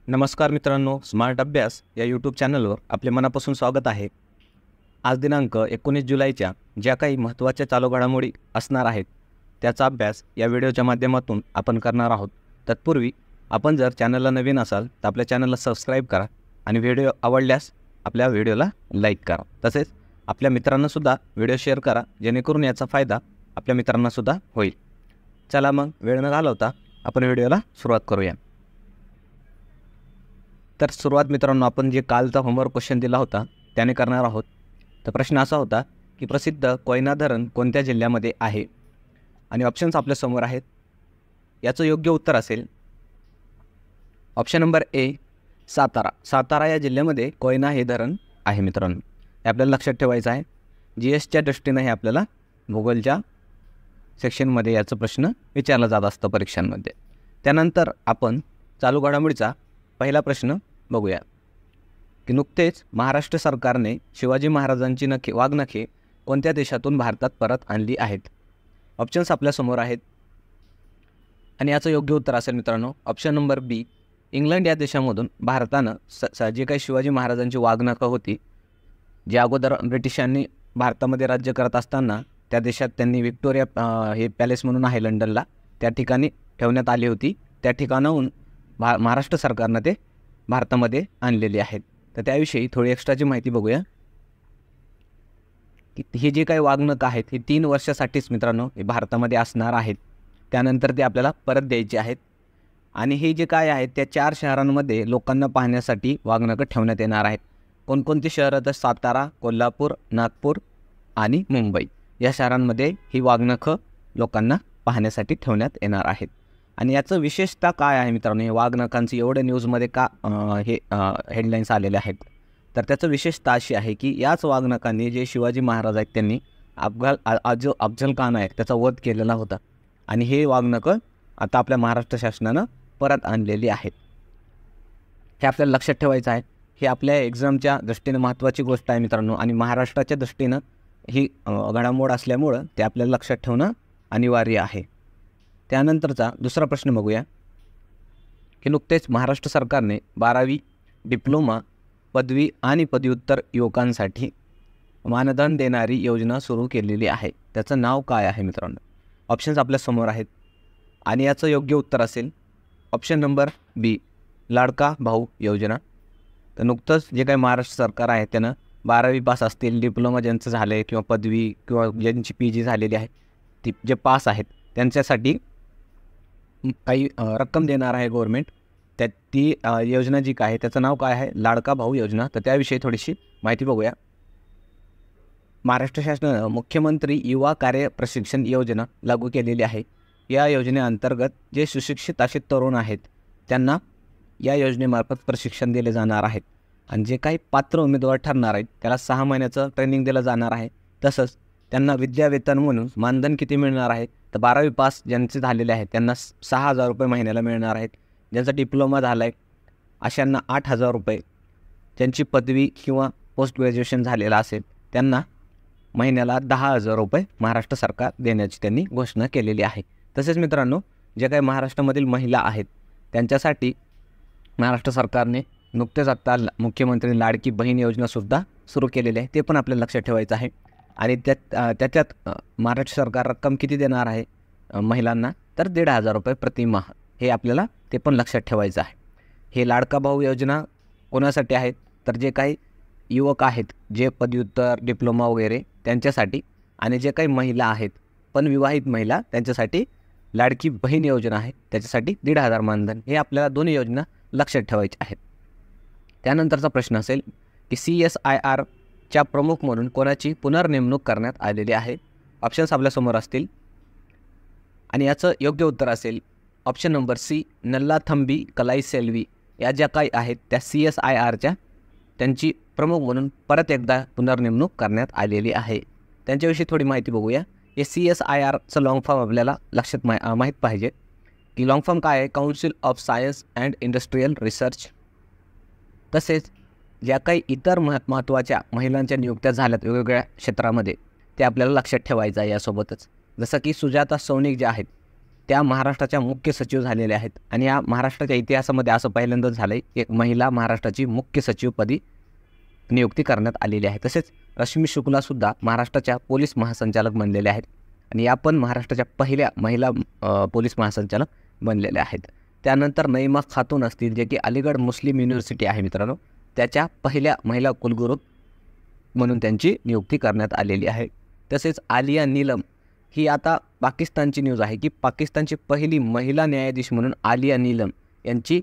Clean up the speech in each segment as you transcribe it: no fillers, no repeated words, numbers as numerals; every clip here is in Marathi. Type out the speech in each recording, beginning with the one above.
नमस्कार मित्रांनो, स्मार्ट अभ्यास या यूट्यूब चॅनलवर आपले मनापासून स्वागत आहे। आज दिनांक 19 जुलैच्या ज्या काही महत्त्वाच्या चालू घडामोडी असणार आहेत त्याचा अभ्यास या व्हिडिओच्या माध्यमातून आपण करणार आहोत। तत्पूर्वी आपण जर चॅनलला नवीन असाल तर आपल्या चॅनलला सबस्क्राईब करा आणि व्हिडिओ आवडल्यास आपल्या व्हिडिओला लाईक करा। तसेच आपल्या मित्रांना सुद्धा व्हिडिओ शेअर करा जेणेकरून याचा फायदा आपल्या मित्रांना सुद्धा होईल। चला मग वेळ न घालवता आपण व्हिडिओला सुरुवात करूया। तर सुरुवात मित्रांनो, आपण जे कालचा होमवर्क क्वेश्चन दिला होता त्याने करणार आहोत। तर प्रश्न असा होता की प्रसिद्ध कोयना धरण कोणत्या जिल्ह्यामध्ये आहे आणि ऑप्शन्स आपल्या समोर आहेत। याचं योग्य उत्तर असेल option number A Satara. Satara या जिल्ह्यामध्ये कोयना हे धरण आहे मित्रांनो, हे आपल्याला लक्षात ठेवायचं आहे। जीएसच्या दृष्टीने हे आपल्याला भूगोलच्या सेक्शनमध्ये याचा प्रश्न विचारला जात असतं परीक्षांमध्ये। त्यानंतर आपण चालू घडामोडीचा पहिला प्रश्न बघूया की नुकतेच महाराष्ट्र सरकारने शिवाजी महाराजांची वाघनखे कोणत्या देशातून भारतात परत आणली आहेत। ऑप्शन्स आपल्या समोर आहेत आणि याचं योग्य उत्तर असेल मित्रांनो ऑप्शन नंबर बी इंग्लंड या देशामधून भारतानं जे काही शिवाजी महाराजांची वाघनखं होती, जे अगोदर ब्रिटिशांनी भारतामध्ये राज्य करत असताना त्या देशात त्यांनी विक्टोरिया हे पॅलेस म्हणून आहे लंडनला, त्या ठिकाणी ठेवण्यात आली होती। त्या ठिकाणाहून महाराष्ट्र सरकारनं ते भारतामध्ये आणलेली आहेत। तर त्याविषयी थोडी एक्स्ट्राची माहिती बघूया की ही जी काही वाघनखं आहेत ही 3 वर्षासाठीच मित्रांनो हे भारतामध्ये असणार आहेत। त्यानंतर ते आपल्याला परत द्यायचे आहेत आणि हे जे काय आहेत त्या 4 शहरांमध्ये लोकांना पाहण्यासाठी वाघनखं ठेवण्यात येणार आहेत। कोणकोणती शहरं? तर सातारा, कोल्हापूर, नागपूर आणि मुंबई या शहरांमध्ये ही वाघनखं लोकांना पाहण्यासाठी ठेवण्यात येणार आहेत। आणि याचं विशेषतः काय आहे मित्रांनो, हे वाघनखांचं एवढ्या न्यूजमध्ये का हे हेडलाईन्स आलेले आहेत? तर त्याचं विशेषतः अशी आहे की याच वाघनखांनी जे शिवाजी महाराज आहेत त्यांनी अफजल खान आहे त्याचा वध केलेला होता आणि हे वाघनखं आता आपल्या महाराष्ट्र शासनानं परत आणलेली आहेत। हे आपल्याला लक्षात ठेवायचं आहे। हे आपल्या एक्झामच्या दृष्टीनं महत्त्वाची गोष्ट आहे मित्रांनो आणि महाराष्ट्राच्या दृष्टीनं ही घडामोड असल्यामुळं ते आपल्याला लक्षात ठेवणं अनिवार्य आहे। त्यानंतरचा दुसरा प्रश्न बघूया की नुकतेच महाराष्ट्र सरकारने 12वी डिप्लोमा, पदवी आणि पदव्युत्तर युवकांसाठी मानधन देणारी योजना सुरू केलेली आहे। त्याचं नाव काय आहे मित्रांनो? ऑप्शन्स आपल्या समोर आहेत आणि याचं योग्य उत्तर असेल ऑप्शन नंबर बी लाडका भाऊ योजना। तर नुकतंच जे काही महाराष्ट्र सरकार आहे त्यानं 12वी पास असतील, डिप्लोमा ज्यांचं झालं आहे किंवा पदवी किंवा ज्यांची PG झालेली आहे ती जे पास आहेत त्यांच्यासाठी काही रक्कम देणार आहे गव्हर्नमेंट। ती योजना जी काय आहे त्याचं नाव काय आहे? लाडका भाऊ योजना। तर त्याविषयी थोडीशी माहिती बघूया। महाराष्ट्र शासनानं मुख्यमंत्री युवा कार्य प्रशिक्षण योजना लागू केलेली आहे। या योजनेअंतर्गत जे सुशिक्षित असे तरुण आहेत त्यांना या योजनेमार्फत प्रशिक्षण दिले जाणार आहेत आणि जे काही पात्र उमेदवार ठरणार आहेत त्याला 6 महिन्याचं ट्रेनिंग दिलं जाणार आहे। तसंच त्यांना विद्यावेतन म्हणून मानधन किती मिळणार आहे? तर 12वी पास ज्यांचे झालेले आहेत त्यांना 6,000 रुपये महिन्याला मिळणार आहेत। ज्यांचा डिप्लोमा झाला आहे अशांना 8,000 रुपये, ज्यांची पदवी किंवा पोस्ट ग्रॅज्युएशन झालेलं असेल त्यांना महिन्याला 10,000 रुपये महाराष्ट्र सरकार देण्याची त्यांनी घोषणा केलेली आहे। तसेच मित्रांनो जे काही महाराष्ट्रामधील महिला आहेत त्यांच्यासाठी महाराष्ट्र सरकारने नुकतेच आत्ता मुख्यमंत्री लाडकी बहीण योजनासुद्धा सुरू केलेली आहे, ते पण आपल्याला लक्षात ठेवायचं आहे। आणि त्याच्यात महाराष्ट्र सरकार रक्कम किती देणार आहे महिलांना? तर 1,500 रुपये प्रतिमाह, हे आपल्याला ते पण लक्षात ठेवायचं आहे। हे लाडका भाऊ योजना कोणासाठी आहेत? तर जे काही युवक आहेत जे पदव्युत्तर, डिप्लोमा वगैरे त्यांच्यासाठी, आणि जे काही महिला आहेत पण विवाहित महिला त्यांच्यासाठी लाडकी बहीण योजना आहे, त्याच्यासाठी 1,500 मानधन। हे आपल्याला दोन्ही योजना लक्षात ठेवायच्या आहेत। त्यानंतरचा प्रश्न असेल की CSIR च्या प्रमुख म्हणून कोणाची पुनर्नेमणूक करण्यात आलेली आहे? ऑप्शन्स आपल्यासमोर असतील आणि याचं योग्य उत्तर असेल ऑप्शन नंबर सी नल्लाथंबी कलाईसेल्वी। या ज्या काही आहेत त्या CSIRच्या त्यांची प्रमुख म्हणून परत एकदा पुनर्नेमणूक करण्यात आलेली आहे। त्यांच्याविषयी थोडी माहिती बघूया। हे CSIRचं लॉंग फॉर्म आपल्याला लक्षात माहीत पाहिजे की लॉंग फॉर्म काय आहे? Council of science and industrial research. तसेच ज्या काही इतर महत्त्वाच्या महिलांच्या नियुक्त्या झाल्यात वेगवेगळ्या क्षेत्रामध्ये ते आपल्याला लक्षात ठेवायचं आहे यासोबतच। जसं की सुजाता सौनिक ज्या आहेत त्या महाराष्ट्राच्या मुख्य सचिव झालेल्या आहेत आणि या महाराष्ट्राच्या इतिहासामध्ये असं पहिल्यांदाच झालं आहे एक महिला महाराष्ट्राची मुख्य सचिवपदी नियुक्ती करण्यात आलेली आहे. तसेच रश्मी शुक्लासुद्धा महाराष्ट्राच्या पोलीस महासंचालक बनलेल्या आहेत आणि या पण महाराष्ट्राच्या पहिल्या महिला पोलीस महासंचालक बनलेल्या आहेत. त्यानंतर नईमा खातून असतील जे की अलीगढ मुस्लिम युनिव्हर्सिटी आहे मित्रांनो, त्याच्या पहिल्या महिला कुलगुरू म्हणून त्यांची नियुक्ती करण्यात आलेली आहे. तसेच आलिया नीलम ही आता पाकिस्तानची न्यूज आहे की पाकिस्तानची पहिली महिला न्यायाधीश म्हणून आलिया नीलम यांची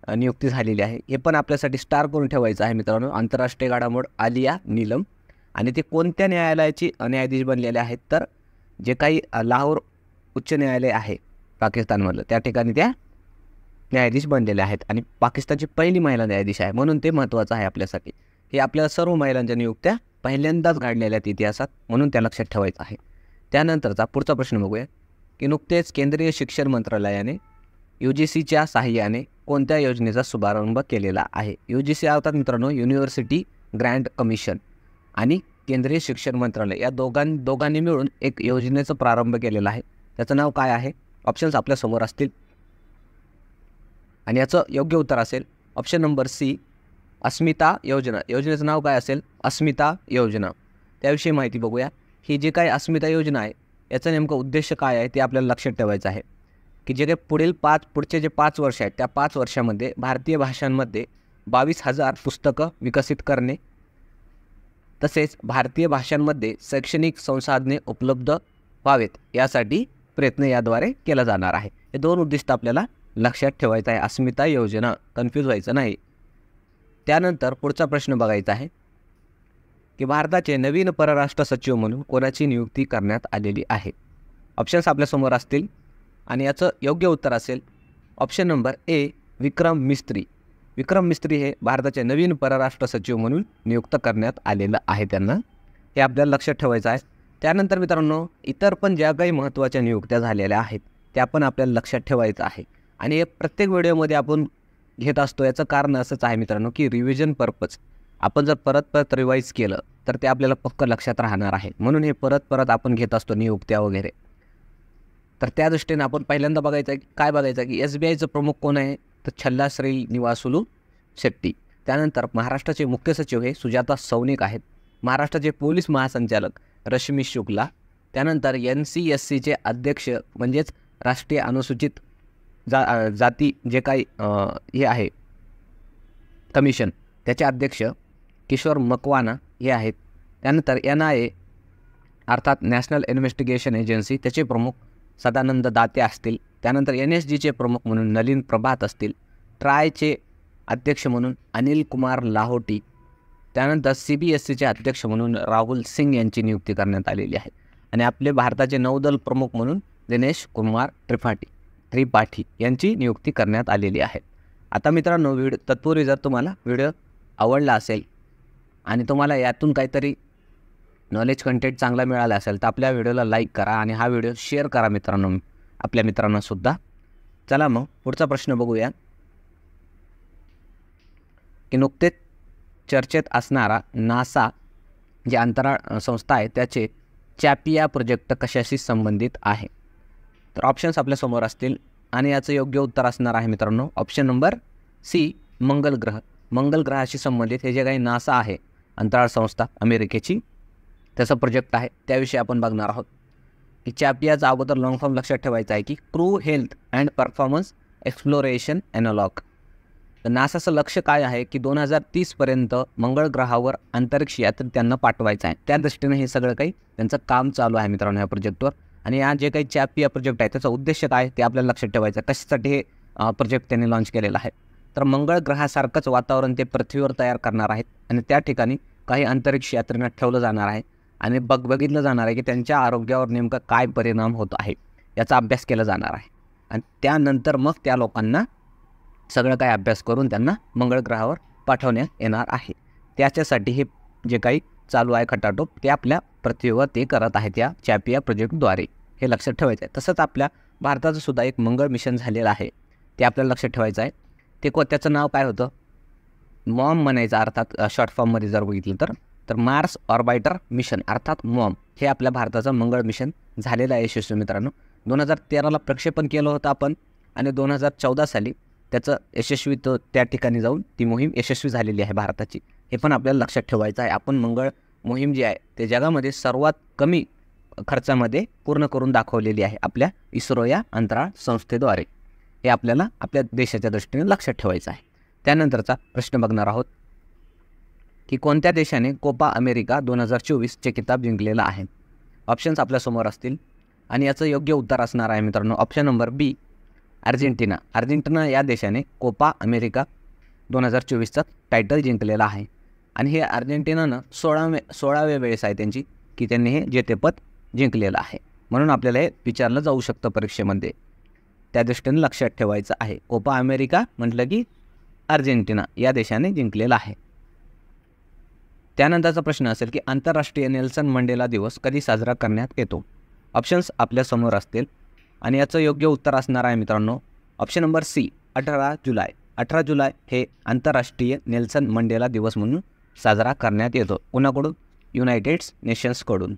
नियुक्ती झालेली आहे. हे पण आपल्यासाठी स्टार करून ठेवायचं आहे मित्रांनो, आंतरराष्ट्रीय घडामोड आलिया नीलम. आणि ते कोणत्या न्यायालयाची न्यायाधीश बनलेले आहेत तर जे काही लाहोर उच्च न्यायालय आहे पाकिस्तानमधलं त्या ठिकाणी त्या न्यायाधीश बनलेले आहेत आणि पाकिस्तानची पहिली महिला न्यायाधीश आहे म्हणून ते महत्त्वाचं आहे आपल्यासाठी. हे आपल्या सर्व महिलांच्या नियुक्त्या पहिल्यांदाच घडलेल्या आहेत इतिहासात म्हणून त्या लक्षात ठेवायचं आहे. त्यानंतरचा पुढचा प्रश्न बघूया की नुकतेच केंद्रीय शिक्षण मंत्रालयाने UGCच्या सहाय्याने कोणत्या योजनेचा शुभारंभ केलेला आहे. UGC अर्थात मित्रांनो युनिव्हर्सिटी ग्रँट कमिशन आणि केंद्रीय शिक्षण मंत्रालय या दोघांनी मिळून एक योजनेचा प्रारंभ केलेला आहे. त्याचं नाव काय आहे? ऑप्शन्स आपल्यासमोर असतील आणि याचं योग्य उत्तर असेल ऑप्शन नंबर सी अस्मिता योजना. योजनेचं नाव काय असेल? अस्मिता योजना. त्याविषयी माहिती बघूया. ही जी काही अस्मिता योजना आहे याचा नेमका उद्देश काय आहे ते आपल्याला लक्षात ठेवायचं आहे की जे काही पुढचे जे 5 वर्ष आहेत त्या 5 वर्षामध्ये भारतीय भाषांमध्ये 22,000 पुस्तकं विकसित करणे, तसेच भारतीय भाषांमध्ये शैक्षणिक संसाधने उपलब्ध व्हावेत यासाठी प्रयत्न याद्वारे केला जाणार आहे. हे 2 उद्दिष्ट आपल्याला लक्षात ठेवायचं आहे. अस्मिता योजना, कन्फ्यूज व्हायचं नाही. त्यानंतर पुढचा प्रश्न बघायचा आहे की भारताचे नवीन परराष्ट्र सचिव म्हणून कोणाची नियुक्ती करण्यात आलेली आहे. ऑप्शन्स आपल्यासमोर असतील आणि याचं योग्य उत्तर असेल ऑप्शन नंबर ए विक्रम मिस्त्री. विक्रम मिस्त्री हे भारताचे नवीन परराष्ट्र सचिव म्हणून नियुक्त करण्यात आलेलं आहे त्यांना. हे आपल्याला लक्षात ठेवायचं आहे. त्यानंतर मित्रांनो इतर पण ज्या काही महत्त्वाच्या नियुक्त्या झालेल्या आहेत त्या पण आपल्याला लक्षात ठेवायचं आहे आणि हे प्रत्येक व्हिडिओमध्ये आपण घेत असतो. याचं कारण असंच आहे मित्रांनो की रिव्हिजन पर्पज. आपण जर परत रिवाईज केलं तर ते आपल्याला पक्क लक्षात राहणार आहे म्हणून हे परत आपण घेत असतो नियुक्त्या वगैरे. तर त्या दृष्टीने आपण पहिल्यांदा बघायचं आहे काय बघायचं आहे की SBIचं प्रमुख कोण आहे तर छल्ला श्रीनिवासुलू शेट्टी. त्यानंतर महाराष्ट्राचे मुख्य सचिव हे सुजाता सौनिक आहेत. महाराष्ट्राचे पोलीस महासंचालक रश्मी शुक्ला. त्यानंतर NCSCचे अध्यक्ष म्हणजेच राष्ट्रीय अनुसूचित जाती जे काही हे आहे कमिशन त्याचे अध्यक्ष किशोर मकवाना हे आहेत. त्यानंतर NIA अर्थात नॅशनल इन्व्हेस्टिगेशन एजन्सी त्याचे प्रमुख सदानंद दाते असतील. त्यानंतर NSGचे प्रमुख म्हणून नलिन प्रभात असतील. ट्रायचे अध्यक्ष म्हणून अनिल कुमार लाहोटी. त्यानंतर CBSCचे अध्यक्ष म्हणून राहुल सिंग यांची नियुक्ती करण्यात आलेली आहे आणि आपले भारताचे नौदल प्रमुख म्हणून दिनेश कुमार त्रिपाठी यांची नियुक्ती करण्यात आलेली आहे. आता मित्रांनो तत्पूर्वी जर तुम्हाला व्हिडिओ आवडला असेल आणि तुम्हाला यातून काहीतरी नॉलेज कंटेंट चांगला मिळाला असेल तर आपल्या व्हिडिओला लाईक करा आणि हा व्हिडिओ शेअर करा मित्रांनो आपल्या मित्रांनासुद्धा. चला मग पुढचा प्रश्न बघूया की नुकतेच चर्चेत असणारा नासा जे अंतराळ संस्था आहे त्याचे चॅपिया प्रोजेक्ट कशाशी संबंधित आहे. तर ऑप्शन्स आपल्यासमोर असतील आणि याचं योग्य उत्तर असणार आहे मित्रांनो ऑप्शन नंबर सी मंगल ग्रह. मंगल ग्रहाशी संबंधित हे जे काही नासा आहे अंतराळ संस्था अमेरिकेची त्याचा प्रोजेक्ट आहे त्याविषयी आपण बघणार आहोत. की चॅपियाचा अगोदर लॉंग फॉर्म लक्षात ठेवायचा आहे की crew health and performance exploration analog. तर नासाचं लक्ष काय आहे की 2030पर्यंत मंगळ ग्रहावर अंतरिक्ष यात्री त्यांना पाठवायचं आहे. त्या दृष्टीने हे सगळं काही त्यांचं काम चालू आहे मित्रांनो या प्रोजेक्टवर. आणि या जे काही चॅपिया प्रोजेक्ट आहे त्याचा उद्देश काय ते आपल्याला लक्षात ठेवायचं आहे. कशासाठी हे प्रोजेक्ट त्यांनी लॉन्च केलेला आहे तर मंगळ ग्रहासारखंच वातावरण ते पृथ्वीवर तयार करणार आहेत आणि त्या ठिकाणी काही अंतरिक्ष यात्रींना ठेवलं जाणार आहे आणि बघितलं जाणार आहे की त्यांच्या आरोग्यावर नेमका काय परिणाम होत आहे याचा अभ्यास केला जाणार आहे आणि त्यानंतर मग त्या लोकांना सगळं काही अभ्यास करून त्यांना मंगळ ग्रहावर पाठवण्यात येणार आहे. त्याच्यासाठी हे जे काही चालू आहे खटाटोप ते आपल्या पृथ्वीवर ते करत आहेत या चॅपिया प्रोजेक्टद्वारे. हे लक्षात ठेवायचं आहे. तसंच आपल्या भारताचं सुद्धा एक मंगळ मिशन झालेलं आहे ते आपल्याला लक्षात ठेवायचं आहे. त्याचं नाव काय होतं मॉम म्हणायचं अर्थात शॉर्ट फॉर्ममध्ये जर बघितलं तर मार्स ऑर्बिटर मिशन अर्थात मॉम हे आपल्या भारताचं मंगळ मिशन झालेलं आहे यशस्वी मित्रांनो. 2013ला प्रक्षेपण केलं होतं आपण आणि 2014 साली त्याचं यशस्वी त्या ठिकाणी जाऊन ती मोहीम यशस्वी झालेली आहे भारताची. हे पण आपल्याला लक्षात ठेवायचं आहे. आपण मंगळ मोहीम जी आहे ते जगामध्ये सर्वात कमी खर्चामध्ये पूर्ण करून दाखवलेली आहे आपल्या इस्रो या अंतराळ संस्थेद्वारे. हे आपल्याला आपल्या देशाच्या दृष्टीने लक्षात ठेवायचं आहे. त्यानंतरचा प्रश्न बघणार आहोत की कोणत्या देशाने कोपा अमेरिका 2024चे किताब जिंकलेला आहे. ऑप्शन्स आपल्यासमोर असतील आणि याचं योग्य उत्तर असणार आहे मित्रांनो ऑप्शन नंबर बी, अर्जेंटिना. अर्जेंटिना या देशाने कोपा अमेरिका 2024चा टायटल जिंकलेला आहे आणि हे अर्जेंटिनानं 16व्या वेळेस आहे त्यांची की त्यांनी हे जेतेपद जिंकलेलं आहे. म्हणून आपल्याला हे विचारलं जाऊ शकतं परीक्षेमध्ये. त्या दृष्टीने लक्षात ठेवायचं आहे. कोपा अमेरिका म्हटलं की अर्जेंटिना या देशाने जिंकलेला आहे. त्यानंतरचा प्रश्न असेल की आंतरराष्ट्रीय नेल्सन मंडेला दिवस कधी साजरा करण्यात येतो. ऑप्शन्स आपल्यासमोर असतील आणि याचं योग्य उत्तर असणार आहे मित्रांनो ऑप्शन नंबर सी, 18 जुलै. 18 जुलै हे आंतरराष्ट्रीय नेल्सन मंडेला दिवस म्हणून साजरा करण्यात येतो. कुणाकडून? युनायटेड नेशन्सकडून.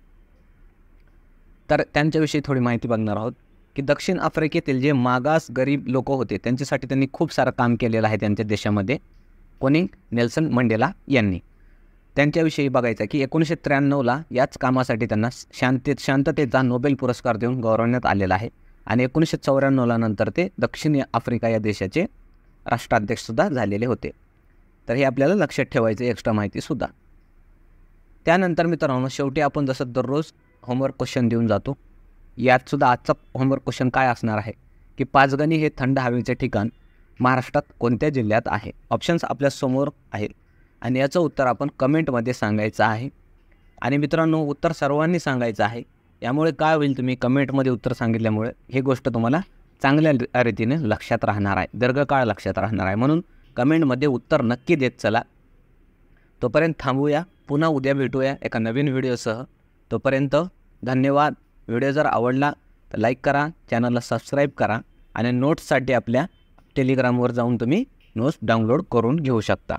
तर त्यांच्याविषयी थोडी माहिती बघणार आहोत की दक्षिण आफ्रिकेतील जे मागास गरीब लोक होते त्यांच्यासाठी त्यांनी खूप सारं काम केलेलं आहे त्यांच्या देशामध्ये. कोणी? नेल्सन मंडेला यांनी. त्यांच्याविषयी बघायचं की 1993ला याच कामासाठी त्यांना शांततेचा नोबेल पुरस्कार देऊन गौरवण्यात आलेला आहे आणि 1994ला नंतर ते दक्षिण आफ्रिका या देशाचे राष्ट्राध्यक्षसुद्धा झालेले होते. तर हे आपल्याला लक्षात ठेवायचं एक्स्ट्रा माहितीसुद्धा. त्यानंतर मित्रांनो शेवटी आपण जसं दररोज होमवर्क क्वेश्चन देऊन जातो यातसुद्धा आजचा होमवर्क क्वेश्चन काय असणार आहे की पाचगणी हे थंड हवेचे ठिकाण महाराष्ट्रात कोणत्या जिल्ह्यात आहे. ऑप्शन्स आपल्यासमोर आहेत आणि याचं उत्तर आपण कमेंटमध्ये सांगायचं आहे. आणि मित्रांनो उत्तर सर्वांनी सांगायचं आहे. यामुळे काय होईल, तुम्ही कमेंटमध्ये उत्तर सांगितल्यामुळे ही गोष्ट तुम्हाला चांगल्या रीतीने लक्षात राहणार आहे, दीर्घकाळ लक्षात राहणार आहे. म्हणून कमेंटमध्ये उत्तर नक्की देत चला. तोपर्यंत थांबूया, पुन्हा उद्या भेटूया एका नवीन व्हिडिओसह. तोपर्यंत धन्यवाद. व्हिडिओ जर आवडला तर लाईक करा, चॅनलला सबस्क्राईब करा आणि नोट्ससाठी आपल्या टेलिग्रामवर जाऊन तुम्ही नोट्स डाउनलोड करून घेऊ शकता.